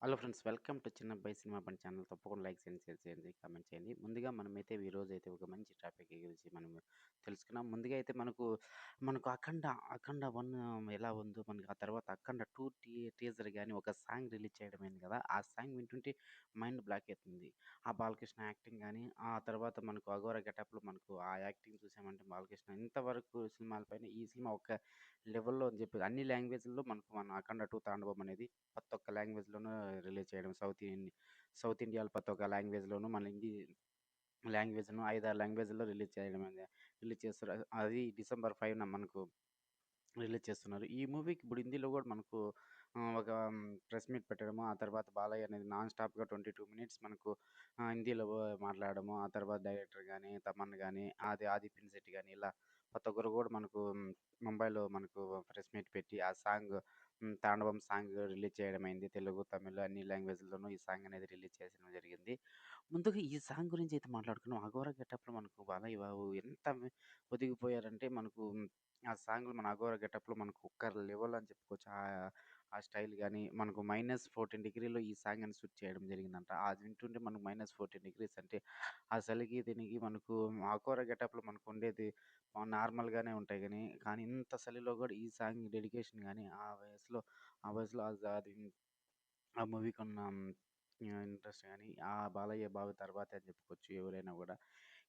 Hello friends, welcome to Chinnabbayi cinema Bandi channel. తప్పకుండా like చేయండి, share చేయండి, కామెంట్ చేయండి. ముందుగా మనమైతే ఈరోజు అయితే ఒక మంచి టాపిక్ గురించి మనం తెలుసుకున్నాం. ముందుగా అయితే మనకు అఖండ 1 ఎలా ఉందో, మనకి ఆ తర్వాత అఖండ 2 టీజర్ గాని ఒక సాంగ్ రిలీజ్ చేయడం అయింది కదా! ఆ సాంగ్ వింటుంటే మైండ్ బ్లాక్ అయితుంది. ఆ బాలకృష్ణ యాక్టింగ్ గాని, ఆ తర్వాత మనకు 'అఘోర' గెటప్‌లో మనకు ఆ యాక్టింగ్ చూసామంటే బాలకృష్ణ ఇంతవరకు సినిమాల పైన ఈ సినిమా ఒక లెవెల్‌లో అని చెప్పి అన్ని లాంగ్వేజ్‌ల్లో మన 'అఖండ 2 తాండవం' అనేది ప్రతి ఒక్క లాంగ్వేజ్‌లోనూ రిలీజ్ చేయడం. సౌత్ ఇండియాలో ప్రతి ఒక్క లాంగ్వేజ్‌లోనూ, మన హిందీ లాంగ్వేజ్‌ను 5, 6 లాంగ్వేజ్‌లో రిలీజ్ చేస్తారు. అది డిసెంబర్ 5న మనకు రిలీజ్ చేస్తున్నారు. ఈ మూవీకి ఇప్పుడు హిందీలో గూడా మనకు ఒక ప్రెస్ మీట్ పెట్టడము, ఆ తర్వాత బాలయ్య అనేది నాన్ స్టాప్‌గా 22 మినిట్స్ మనకు హిందీలో మాట్లాడడము, ఆ తర్వాత డైరెక్టర్ గాని, తమన్ గాని, ఆది పినిశెట్టి గాని ఇలా ప్రతి ఒక్కరు గూడా మనకు ముంబైలో మనకు ప్రెస్ మీట్ పెట్టి ఆ సాంగ్ 'తాండవం' సాంగ్ రిలీజ్ చేయడమైంది. తెలుగు, తమిళ్ అన్ని లాంగ్వేజ్‌ల్లోనూ ఈ సాంగ్ అనేది రిలీజ్ చేయడం జరిగింది. ముందుగా ఈ సాంగ్ గురించి అయితే మాట్లాడుకున్నాం. 'అఘోర' గెటప్‌లో మనకు బాలయ్య బాబు ఎంత ఒదిగిపోయారంటే మనకు ఆ సాంగ్‌లో మన 'అఘోర' గెటప్‌లో మనకు ఒక లెవెల్ అని చెప్పుకోవచ్చు. ఆ స్టైల్ గాని, మనకు -14 డిగ్రీలో ఈ సాంగ్ అని షూట్ చేయడం జరిగిందంట. అది వింటుంటే మనకు -14 డిగ్రీస్ అంటే ఆ చలికి దీనికి మనకు 'అఘోర' గెటప్‌లో మనకుండేది నార్మల్‌గానే ఉంటాయి కానీ ఇంత చలిలో గూడా ఈ సాంగ్ డెడికేషన్ గాని, ఆ వయసులో అది ఆ మూవీకున్న ఇంట్రెస్ట్ గాని, ఆ బాలయ్య బాబు తర్వాతే అని చెప్పుకోవచ్చు ఎవరైనా గూడా.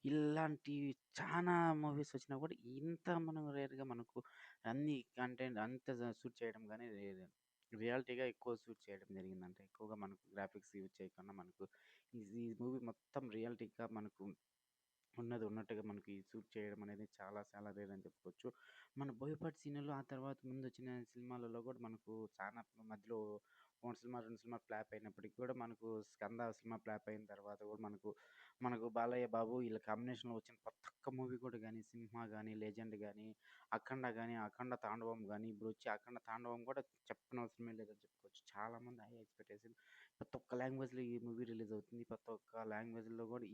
ఇలాంటివి చానా మూవీస్ వచ్చినా కూడా ఇంత మనం రేర్‌గా మనకు అన్ని కంటెంట్ అంత షూట్ చేయడం గానీ లేదు. రియాలిటీగా ఎక్కువ షూట్ చేయడం జరిగిందంటే ఎక్కువగా మనకు గ్రాఫిక్స్ యూజ్ చేయకుండా మనకు ఈ మూవీ మొత్తం రియాలిటీగా మనకు ఉన్నది ఉన్నట్టుగా మనకి షూట్ చేయడం అనేది చాలా చాలా రేర్ అని చెప్పుకోవచ్చు. మన 'బోయపాటి సీనులో' ఆ తర్వాత ముందొచ్చిన సినిమాలలో కూడా మనకు చానా మధ్యలో 1 సినిమా, 2 సినిమా ఫ్లాప్ అయినప్పటికి కూడా మనకు 'స్కంద' సినిమా ఫ్లాప్ అయిన తర్వాత కూడా మనకు బాలయ్య బాబు వీళ్ళ కాంబినేషన్‌లో వచ్చిన ప్రతి ఒక్క మూవీ కూడా గాని 'సింహ' గాని, 'లెజెండ్' గాని, 'అఖండ' గాని, 'అఖండ తాండవం' గాని, ఇప్పుడొచ్చే 'అఖండ తాండవం' కూడా చెప్పనవసరమే లేదని చెప్పుకోవచ్చు. చాలామంది హై ఎక్స్‌పెక్టేషన్ ప్రతి ఒక్క లాంగ్వేజ్‌లో ఈ మూవీ రిలీజ్ అవుతుంది. ప్రతి ఒక్క లాంగ్వేజ్‌లో కూడా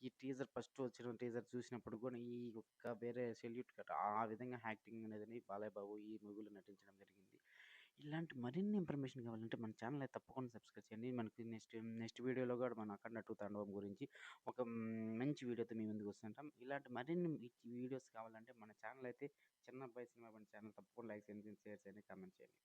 ఈ టీజర్ ఫస్ట్ వచ్చిన టీజర్ చూసినప్పుడు కూడా ఈ ఒక్క వేరే సెల్యూట్ కట్ ఆ విధంగా యాక్టింగ్ అనేదని బాలయ్య బాబు ఈ మూవీలో నటించడం జరిగింది. ఇలాంటి మరిన్ని ఇన్ఫర్మేషన్ కావాలంటే మన ఛానల్ అయితే తప్పకుండా సబ్స్క్రైబ్ చేయండి. మనకి నెక్స్ట్ వీడియోలో కూడా మన 'అఖండ 2 తాండవం' గురించి ఒక మంచి వీడియోతో మీ ముందుకు వస్తుంటాం. ఇలాంటి మరిన్ని వీడియోస్ కావాలంటే మన ఛానల్ అయితే చిన్న అబ్బాయి సినిమా బండి ఛానల్ తప్పకుండా లైక్ చేయండి, షేర్ చేయండి, కామెంట్ చేయండి.